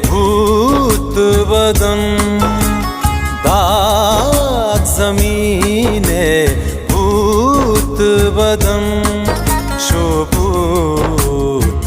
भूत बदन दाग जमीने भूत बदन शोबूत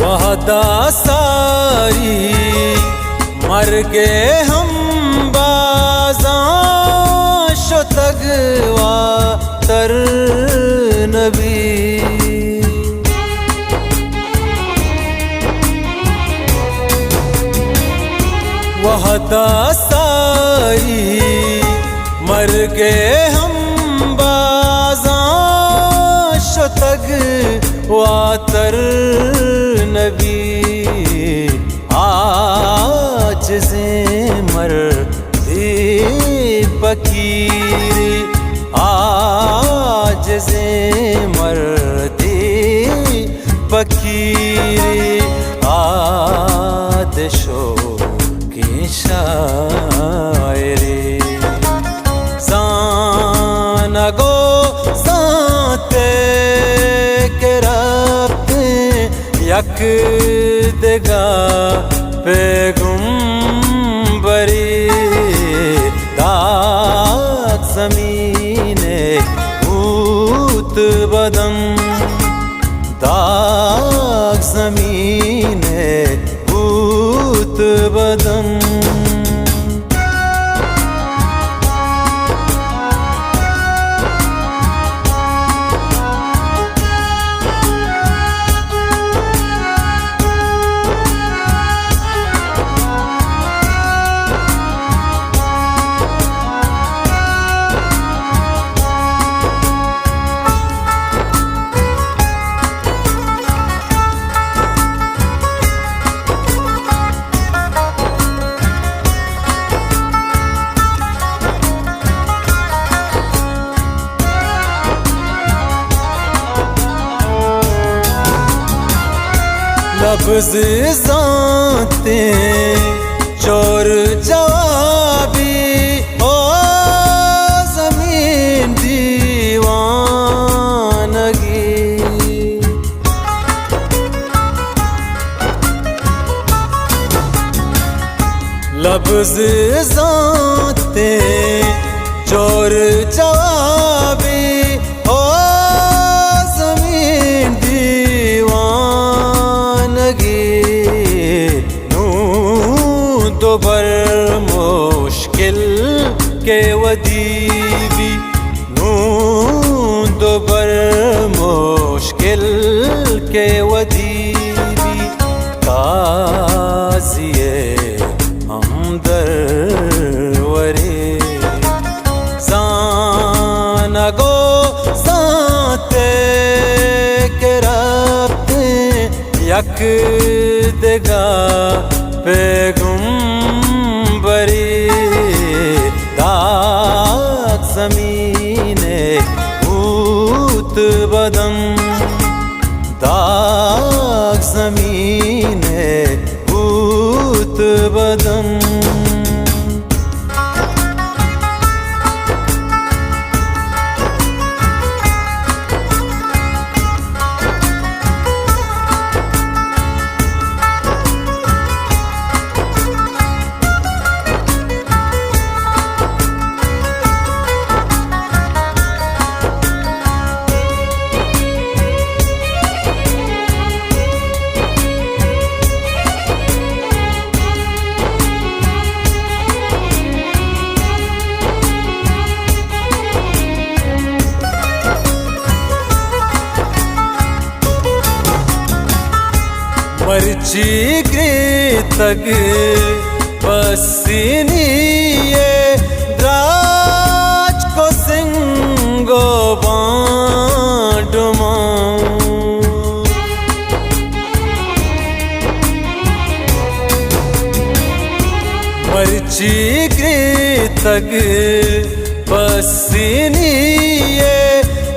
वहदा सारी मर गए हम बाज़ां शुतगवा तर नबी वहदा सारी मर गए हम बाज़ां शुतगवा तर नबी आज से मर्दी फकीरी आज से मर्दी फकीरी आदशो की शायरी जानगो साते के रब्ते यक दगा पैगंबरी दाग ज़मीने भूत बदन दाग ज़मीने भूत बदन लफ्ज़ ज़ाते चोर जवाबी ओ ज़मीन दीवानगी लफ्ज़ ज़ाते चोर जवाबी ओ ज़मीन बर मुश्किल के वदीबी नून बर मुश्किल के वदीबी काज़िए हमदरवरे जानगो साते के रब्ते यक दगा पैगंबरी दाग ज़मीने भूत बदन दाग ज़मीने भूत बदन मर्ची कृतक पसीनिए द्राज को सिंगो बांडुमा मर्ची कृतक पसीनिए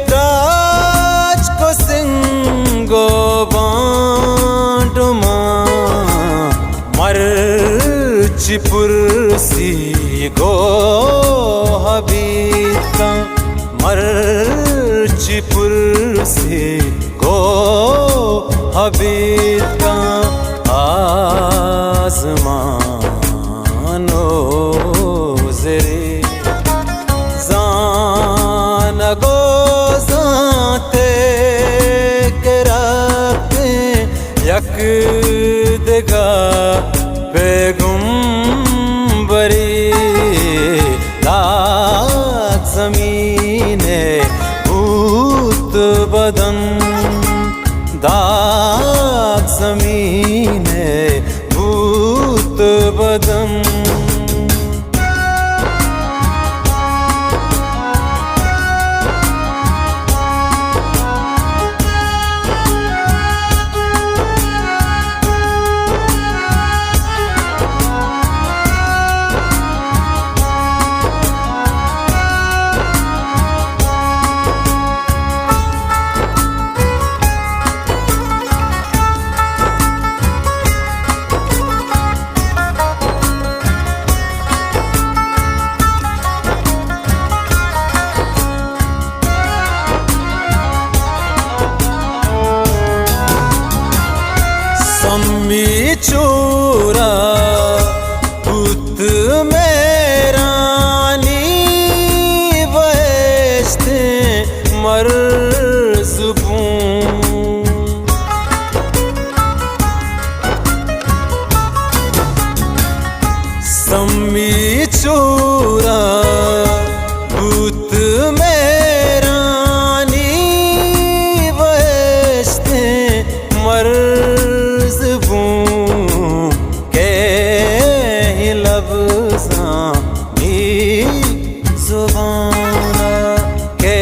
द्राज को सिंगो बांडुमा मर्ची पुरसी गो हबीता मर्ची पुरसी गो हबीता आज़मानो ज़रे जान गो जाते कराते यक दिगा पैगंबरी लाख ज़मीने भूत बदन दाग ज़मीने भूत बदन सम्मी चोरा पुत मेरानी वैस्ते मर्ज़बूं सम्मी चोरा पुत मेरानी वैस्ते के लफ्ज़ां नी ज़ुबाना के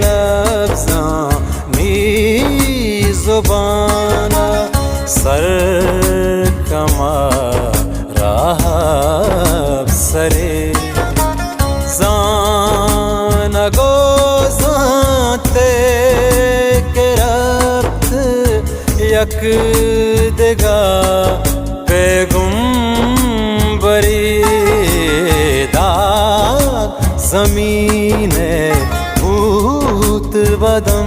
लफ्ज़ां नी ज़ुबाना सर कमा राह सरे जान गो जाते के रब्त यक दिगा पैगंबरी दाग ज़मीने भूत बदन